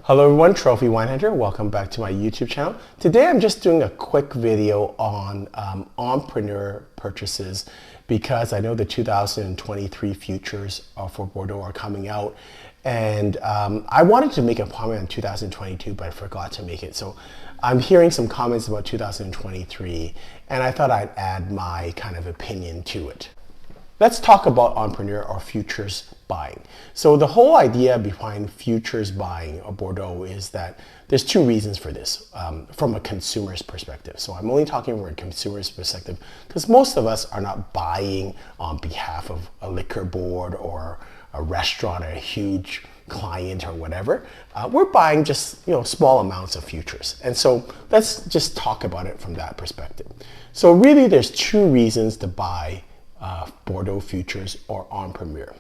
Hello everyone, Trophy Wine Hunter. Welcome back to my YouTube channel. Today I'm just doing a quick video on entrepreneur purchases because I know the 2023 futures for Bordeaux are coming out, and I wanted to make a comment on 2022 but I forgot to make it. So I'm hearing some comments about 2023 and I thought I'd add my kind of opinion to it. Let's talk about entrepreneur or futures buying. So the whole idea behind futures buying of Bordeaux is that there's two reasons for this from a consumer's perspective. So I'm only talking from a consumer's perspective because most of us are not buying on behalf of a liquor board or a restaurant or a huge client or whatever. We're buying just small amounts of futures. And so let's just talk about it from that perspective. So really there's two reasons to buy Bordeaux Futures or En Primeur.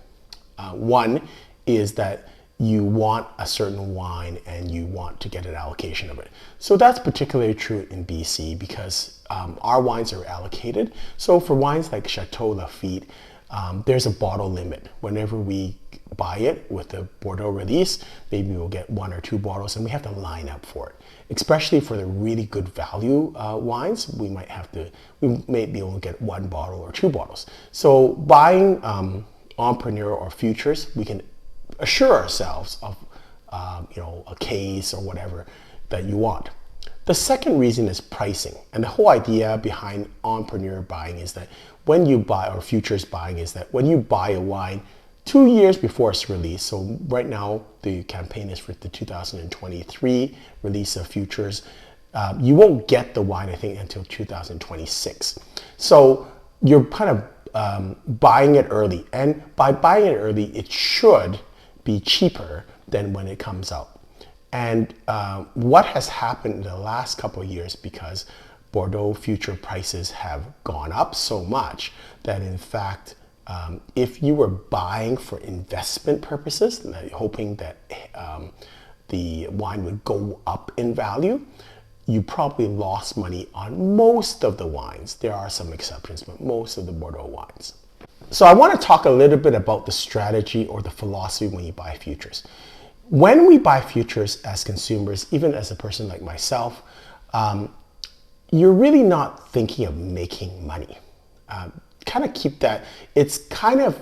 One is that you want a certain wine and you want to get an allocation of it. So that's particularly true in BC because our wines are allocated. So for wines like Chateau Lafite, there's a bottle limit. Whenever we buy it with the Bordeaux release, maybe we'll get one or two bottles and we have to line up for it. Especially for the really good value wines, we may be able to get one bottle or two bottles. So buying entrepreneur or futures, we can assure ourselves of a case or whatever that you want. The second reason is pricing, and the whole idea behind entrepreneur buying is that when you buy, or futures buying is that when you buy a wine 2 years before it's released, so right now the campaign is for the 2023 release of futures, you won't get the wine I think until 2026. So you're kind of buying it early, and by buying it early it should be cheaper than when it comes out. And what has happened in the last couple of years, because Bordeaux future prices have gone up so much that in fact if you were buying for investment purposes, hoping that the wine would go up in value, you probably lost money on most of the wines. There are some exceptions, but most of the Bordeaux wines. So I want to talk a little bit about the strategy or the philosophy when you buy futures. When we buy futures as consumers, even as a person like myself, you're really not thinking of making money. Kind of keep that, it's kind of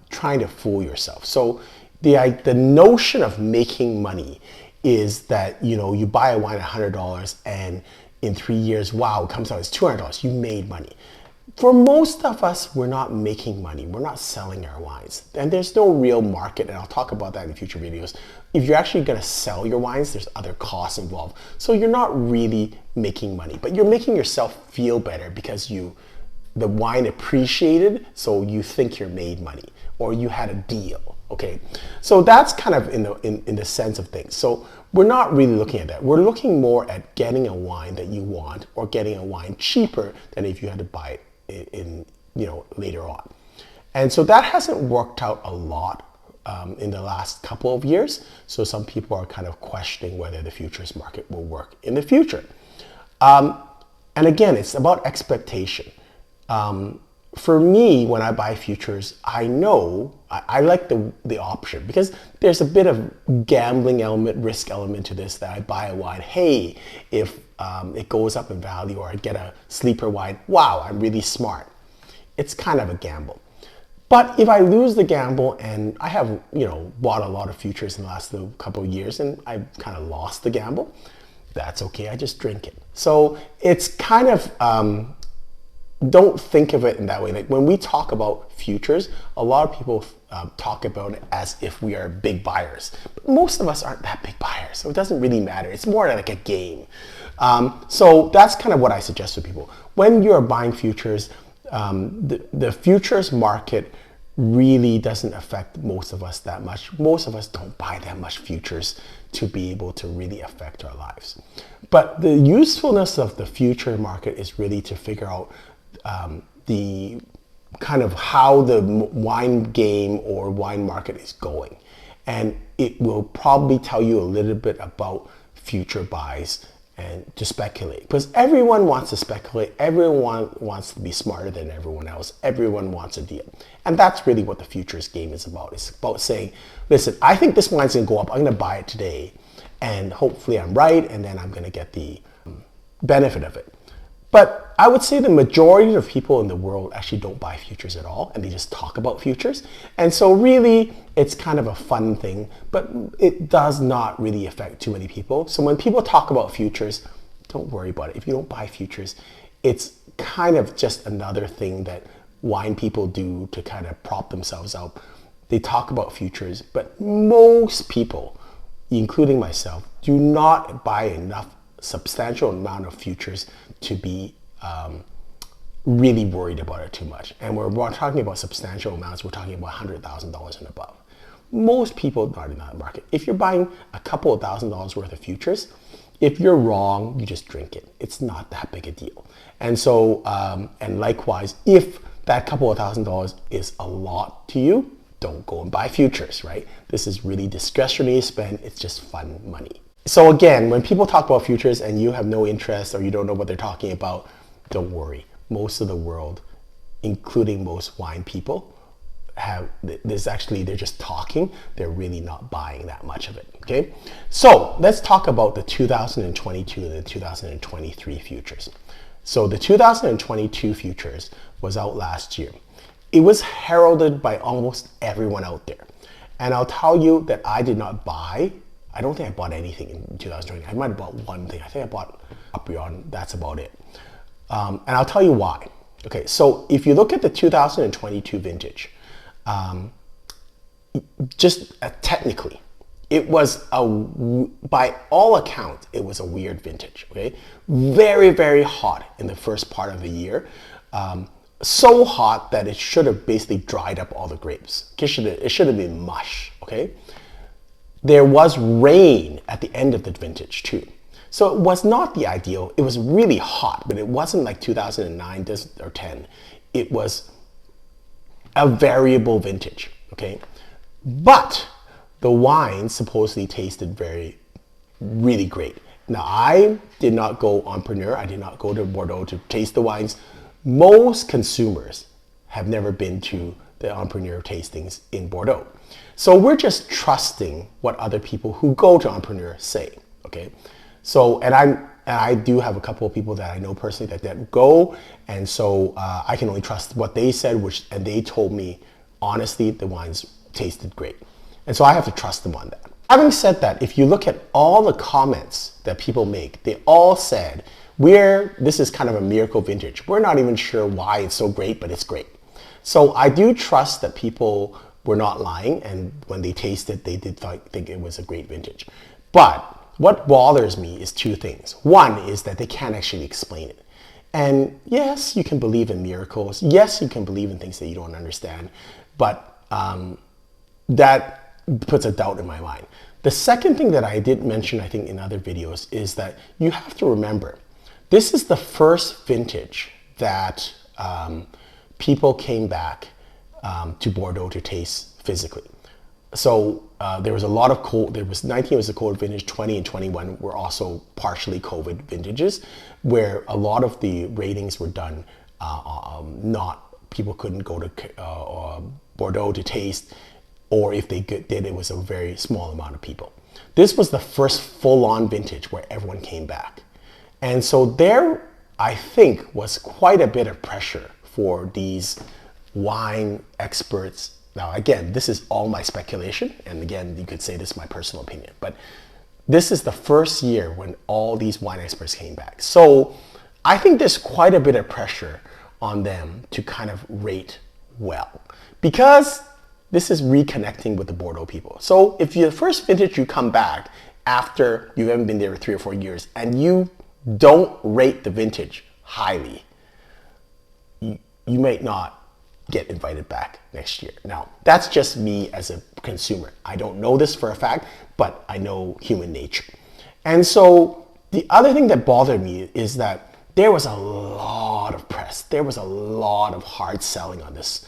trying to fool yourself. So the notion of making money is that you buy a wine at $100 and in 3 years, wow, it comes out as $200, you made money. For most of us, we're not making money. We're not selling our wines. And there's no real market, and I'll talk about that in future videos. If you're actually gonna sell your wines, there's other costs involved. So you're not really making money, but you're making yourself feel better because the wine appreciated, so you think you're made money or you had a deal, okay? So that's kind of in the sense of things. So we're not really looking at that. We're looking more at getting a wine that you want or getting a wine cheaper than if you had to buy it in later on. And so that hasn't worked out a lot in the last couple of years. So some people are kind of questioning whether the futures market will work in the future. And again, it's about expectation. For me, when I buy futures, I know I like the option because there's a bit of gambling element, risk element to this, that I buy a wine. Hey, if it goes up in value or I get a sleeper wine, wow, I'm really smart. It's kind of a gamble. But if I lose the gamble, and I have bought a lot of futures in the last couple of years and I kind of lost the gamble, that's okay, I just drink it. So it's kind of don't think of it in that way. Like when we talk about futures, a lot of people talk about it as if we are big buyers. But most of us aren't that big buyers, so it doesn't really matter. It's more like a game. So that's kind of what I suggest to people. When you're buying futures, the futures market really doesn't affect most of us that much. Most of us don't buy that much futures to be able to really affect our lives. But the usefulness of the future market is really to figure out the kind of how the wine game or wine market is going. And it will probably tell you a little bit about future buys and to speculate. Because everyone wants to speculate, everyone wants to be smarter than everyone else, everyone wants a deal. And that's really what the futures game is about. It's about saying, listen, I think this wine's gonna go up, I'm gonna buy it today. and hopefully I'm right, and then I'm going to get the benefit of it. But I would say the majority of people in the world actually don't buy futures at all, and they just talk about futures. And so really, it's kind of a fun thing, but it does not really affect too many people. So when people talk about futures, don't worry about it. If you don't buy futures, it's kind of just another thing that wine people do to kind of prop themselves up. They talk about futures, but most people, including myself, do not buy enough substantial amount of futures to be really worried about it too much. And we're talking about substantial amounts. We're talking about $100,000 and above. Most people are in that market. If you're buying a couple of $1,000s worth of futures, if you're wrong, you just drink it. It's not that big a deal. And so, and likewise, if that couple of $1,000s is a lot to you, don't go and buy futures, right? This is really discretionary spend. It's just fun money. So again, when people talk about futures and you have no interest or you don't know what they're talking about, don't worry. Most of the world, including most wine people, they're just talking. They're really not buying that much of it, okay? So let's talk about the 2022 and the 2023 futures. So the 2022 futures was out last year. It was heralded by almost everyone out there. And I'll tell you that I did not buy. I don't think I bought anything in 2020. I might have bought one thing. I think I bought Aprion. That's about it. And I'll tell you why. Okay, so if you look at the 2022 vintage, technically, it was by all accounts, it was a weird vintage. Okay, very, very hot in the first part of the year. So hot that it should have basically dried up all the grapes. It should have been mush. Okay. There was rain at the end of the vintage too. So it was not the ideal. It was really hot, but it wasn't like 2009 or 10. It was a variable vintage, okay? But the wine supposedly tasted really great. Now, I did not go En Primeur. I did not go to Bordeaux to taste the wines. Most consumers have never been to the En Primeur tastings in Bordeaux. So we're just trusting what other people who go to En Primeur say, okay? So, and I do have a couple of people that I know personally that go, and so I can only trust what they said, and they told me, honestly, the wines tasted great. And so I have to trust them on that. Having said that, if you look at all the comments that people make, they all said, this is kind of a miracle vintage. We're not even sure why it's so great, but it's great. So I do trust that people were not lying, and when they tasted, they did think it was a great vintage. But what bothers me is two things. One is that they can't actually explain it. And yes, you can believe in miracles. Yes, you can believe in things that you don't understand. But that puts a doubt in my mind. The second thing that I did mention, I think, in other videos is that you have to remember, this is the first vintage that people came back to Bordeaux to taste physically. So there was a lot of cold. 19 was a cold vintage. 20 and 21 were also partially COVID vintages, where a lot of the ratings were done. People couldn't go to Bordeaux to taste, or if they did, it was a very small amount of people. This was the first full-on vintage where everyone came back, and so there, I think, was quite a bit of pressure for these wine experts. Now, again, this is all my speculation, and again, you could say this is my personal opinion, but this is the first year when all these wine experts came back. So I think there's quite a bit of pressure on them to kind of rate well, because this is reconnecting with the Bordeaux people. So if you're the first vintage you come back after you haven't been there for 3 or 4 years and you don't rate the vintage highly, you might not get invited back next year. Now, that's just me as a consumer. I don't know this for a fact, but I know human nature. And so the other thing that bothered me is that there was a lot of press. There was a lot of hard selling on this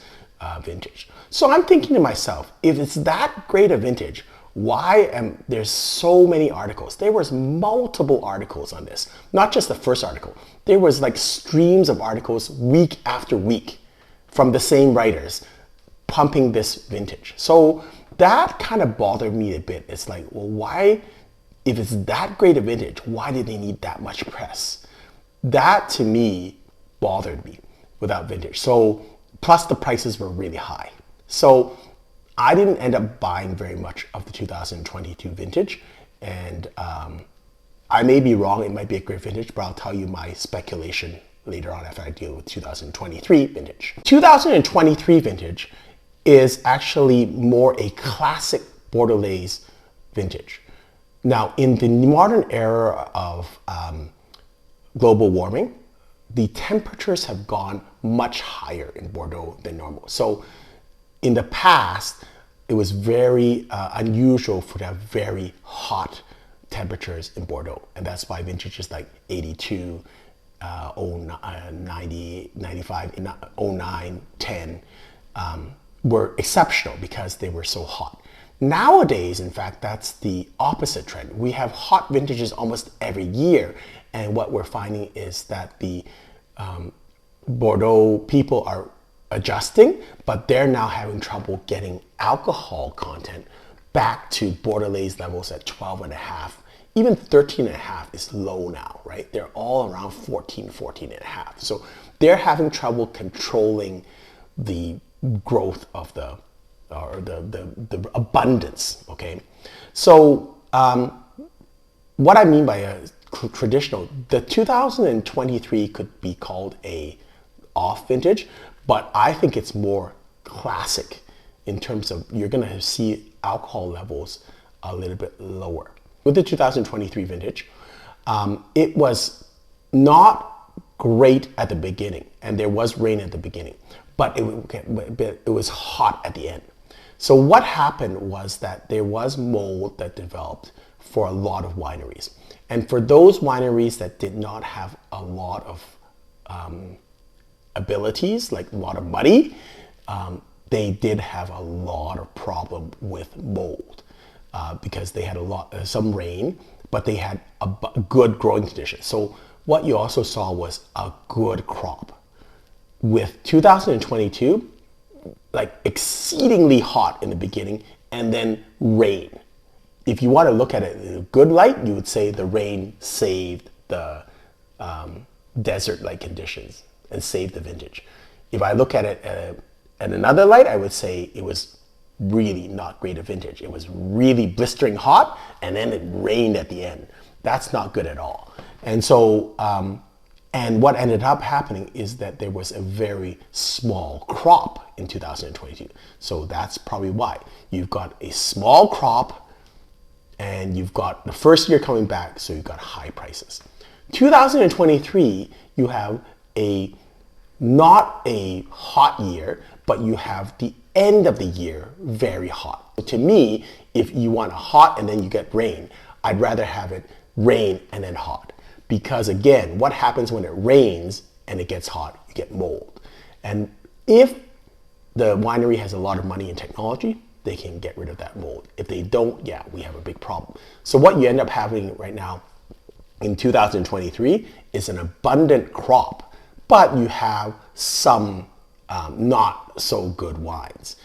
vintage. So I'm thinking to myself, if it's that great a vintage, why there's so many articles? There was multiple articles on this, not just the first article. There was like streams of articles week after week from the same writers pumping this vintage. So that kind of bothered me a bit. It's like, well, why if it's that great a vintage, why did they need that much press? That to me bothered me without vintage. So plus the prices were really high. So I didn't end up buying very much of the 2022 vintage. And I may be wrong, it might be a great vintage, but I'll tell you my speculation later on after I deal with 2023 vintage. 2023 vintage is actually more a classic Bordelais vintage. Now, in the modern era of global warming, the temperatures have gone much higher in Bordeaux than normal. So in the past, it was very unusual for to have very hot temperatures in Bordeaux. And that's why vintages like 82, 90, 95, 09, 10 were exceptional because they were so hot. Nowadays, in fact, that's the opposite trend. We have hot vintages almost every year. And what we're finding is that the Bordeaux people are adjusting, but they're now having trouble getting alcohol content back to Bordelais levels at 12.5. Even 13.5 is low now, right? They're all around 14, 14.5. So they're having trouble controlling the growth of the abundance, okay? So what I mean by a traditional, the 2023 could be called a off vintage, but I think it's more classic in terms of you're gonna see alcohol levels a little bit lower. With the 2023 vintage, it was not great at the beginning, and there was rain at the beginning, but it was hot at the end. So what happened was that there was mold that developed for a lot of wineries. And for those wineries that did not have a lot of abilities, like a lot of money, they did have a lot of problem with mold because they had some rain, but they had a good growing condition. So what you also saw was a good crop. With 2022, like exceedingly hot in the beginning and then rain. If you want to look at it in a good light, you would say the rain saved the desert-like conditions and saved the vintage. If I look at it at another light, I would say it was really not great a vintage. It was really blistering hot and then it rained at the end. That's not good at all. And so, and what ended up happening is that there was a very small crop in 2022. So that's probably why. You've got a small crop and you've got the first year coming back, so you've got high prices. 2023, you have not a hot year, but you have the end of the year very hot. So to me, if you want a hot and then you get rain, I'd rather have it rain and then hot. Because again, what happens when it rains and it gets hot? You get mold. And if the winery has a lot of money and technology, they can get rid of that mold. If they don't, yeah, we have a big problem. So what you end up having right now in 2023 is an abundant crop, but you have some not so good wines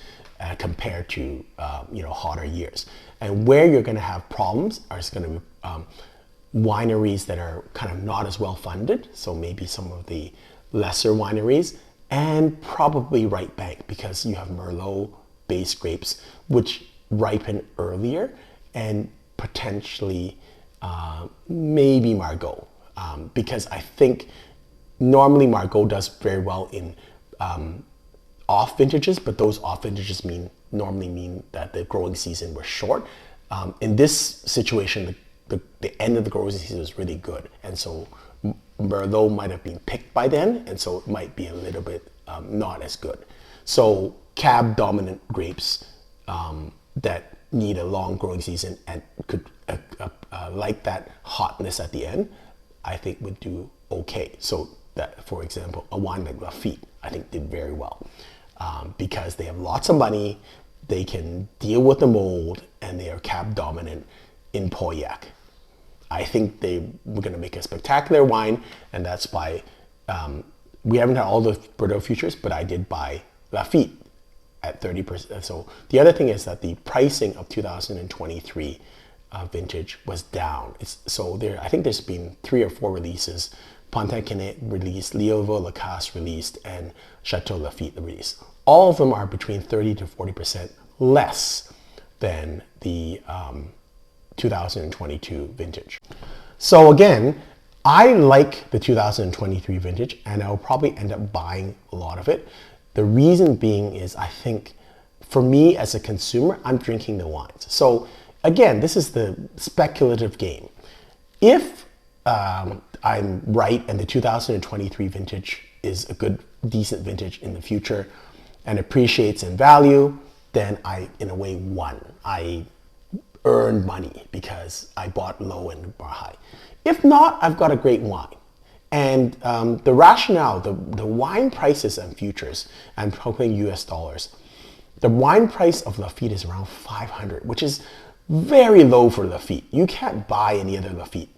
compared to hotter years. And where you're going to have problems is going to be wineries that are kind of not as well funded, so maybe some of the lesser wineries, and probably right bank because you have Merlot based grapes which ripen earlier, and potentially maybe Margaux, because I think normally Margaux does very well in off vintages, but those off vintages normally mean that the growing season was short. In this situation, the end of the growing season was really good, and so Merlot might have been picked by then, and so it might be a little bit not as good. So cab dominant grapes that need a long growing season and could like that hotness at the end, I think would do okay. So that, for example, a wine like Lafite, I think did very well because they have lots of money, they can deal with the mold, and they are cab dominant in Pauillac. I think they were going to make a spectacular wine, and that's why we haven't had all the Bordeaux Futures, but I did buy Lafite at 30%. So the other thing is that the pricing of 2023 vintage was down. So I think there's been 3 or 4 releases. Pontac-Canet released, Leoville Lacasse released, and Chateau Lafite released. All of them are between 30 to 40% less than the 2022 vintage. So again, I like the 2023 vintage, and I'll probably end up buying a lot of it. The reason being is I think for me as a consumer, I'm drinking the wines. So again, this is the speculative game. If I'm right and the 2023 vintage is a good, decent vintage in the future and appreciates in value, then I, in a way, won. I earned money because I bought low and bought high. If not, I've got a great wine. And the rationale, the wine prices and futures, I'm talking US dollars, the wine price of Lafite is around 500, which is very low for Lafite. You can't buy any other Lafite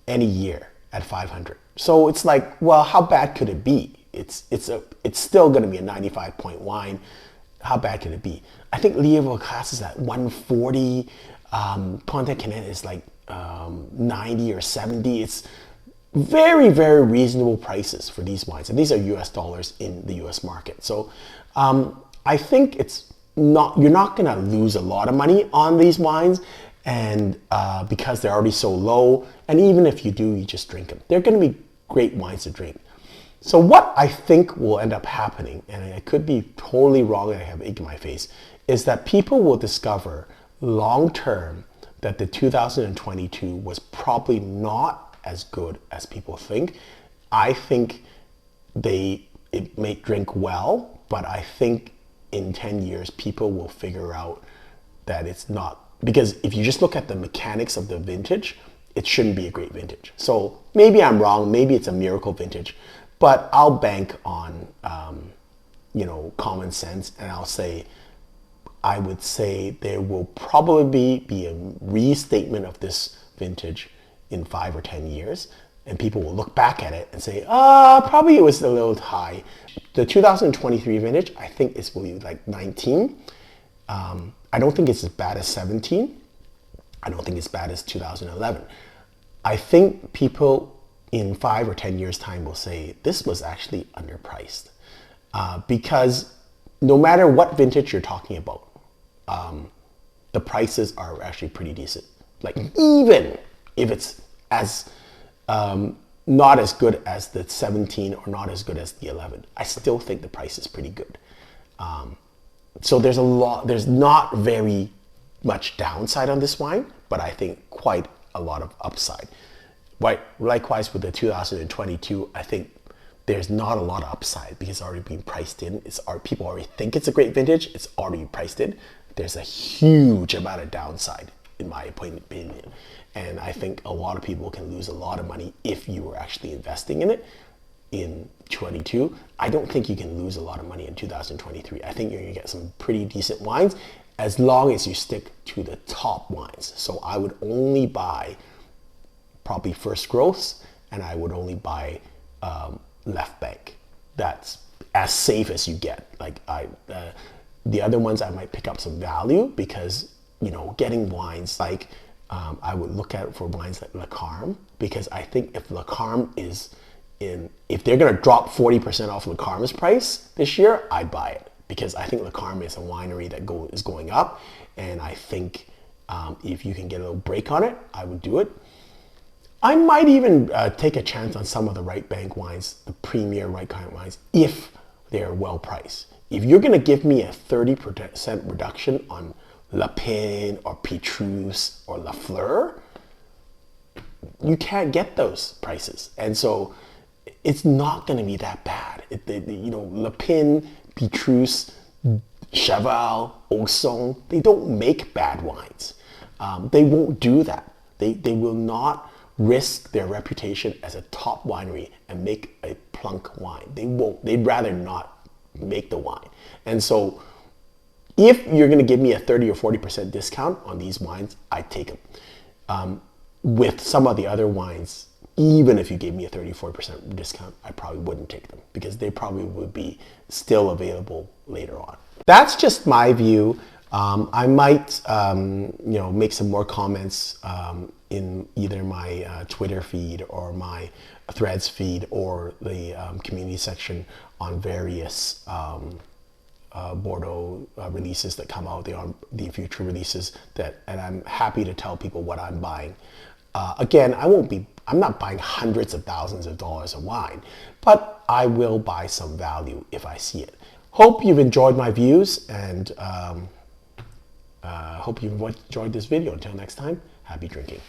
any year at 500. So it's like, well, how bad could it be? It's still going to be a 95-point wine. How bad could it be? I think Leoville Lacasse is at 140. Pontac-Canet is like 90 or 70. It's very, very reasonable prices for these wines. And these are US dollars in the US market. So I think you're not going to lose a lot of money on these wines, and because they're already so low. And even if you do, you just drink them. They're going to be great wines to drink. So what I think will end up happening, and I could be totally wrong and I have egg in my face, is that people will discover long term that the 2022 was probably not as good as people think. I think it may drink well, but I think in 10 years people will figure out that it's not, because if you just look at the mechanics of the vintage, it shouldn't be a great vintage. So maybe I'm wrong, maybe it's a miracle vintage, but I'll bank on common sense, and I would say there will probably be a restatement of this vintage in 5 or 10 years, and people will look back at it and say, probably it was a little high. The 2023 vintage, I think it's really like 19. I don't think it's as bad as 17. I don't think it's as bad as 2011. I think people in 5 or 10 years time will say this was actually underpriced, because no matter what vintage you're talking about, the prices are actually pretty decent. Like even if it's as not as good as the 17 or not as good as the 11, I still think the price is pretty good. So there's not very much downside on this wine, but I think quite a lot of upside. Right, likewise with the 2022, I think there's not a lot of upside because it's already been priced in. People already think it's a great vintage. It's already priced in. There's a huge amount of downside, in my opinion. And I think a lot of people can lose a lot of money if you were actually investing in it in 22. I don't think you can lose a lot of money in 2023. I think you're gonna get some pretty decent wines as long as you stick to the top wines. So I would only buy probably First Growths, and I would only buy Left Bank. That's as safe as you get. Like the other ones I might pick up some value because getting wines like I would look at for wines like Le Carme, because I think if Le Carme if they're gonna drop 40% off Le Carme's price this year, I'd buy it, because I think Le Carme is a winery that is going up, and I think if you can get a little break on it, I would do it. I might even take a chance on some of the right bank wines, the premier right kind of wines, if they're well priced. If you're going to give me a 30% reduction on La Pin or Petrus or La Fleur, you can't get those prices. And so it's not going to be that bad. La Pin, Petrus, Cheval, Auxonne, they don't make bad wines. They won't do that. They will not risk their reputation as a top winery and make a plunk wine. They won't. They'd rather not make the wine. And so if you're going to give me a 30 or 40% discount on these wines, I'd take them. With some of the other wines, even if you gave me a 30 or 40% discount, I probably wouldn't take them because they probably would be still available later on. That's just my view. I might, make some more comments in either my Twitter feed or my Threads feed or the community section on various Bordeaux releases that come out, the future releases and I'm happy to tell people what I'm buying. Again, I'm not buying hundreds of thousands of dollars of wine, but I will buy some value if I see it. Hope you've enjoyed my views, and hope you've enjoyed this video. Until next time, happy drinking.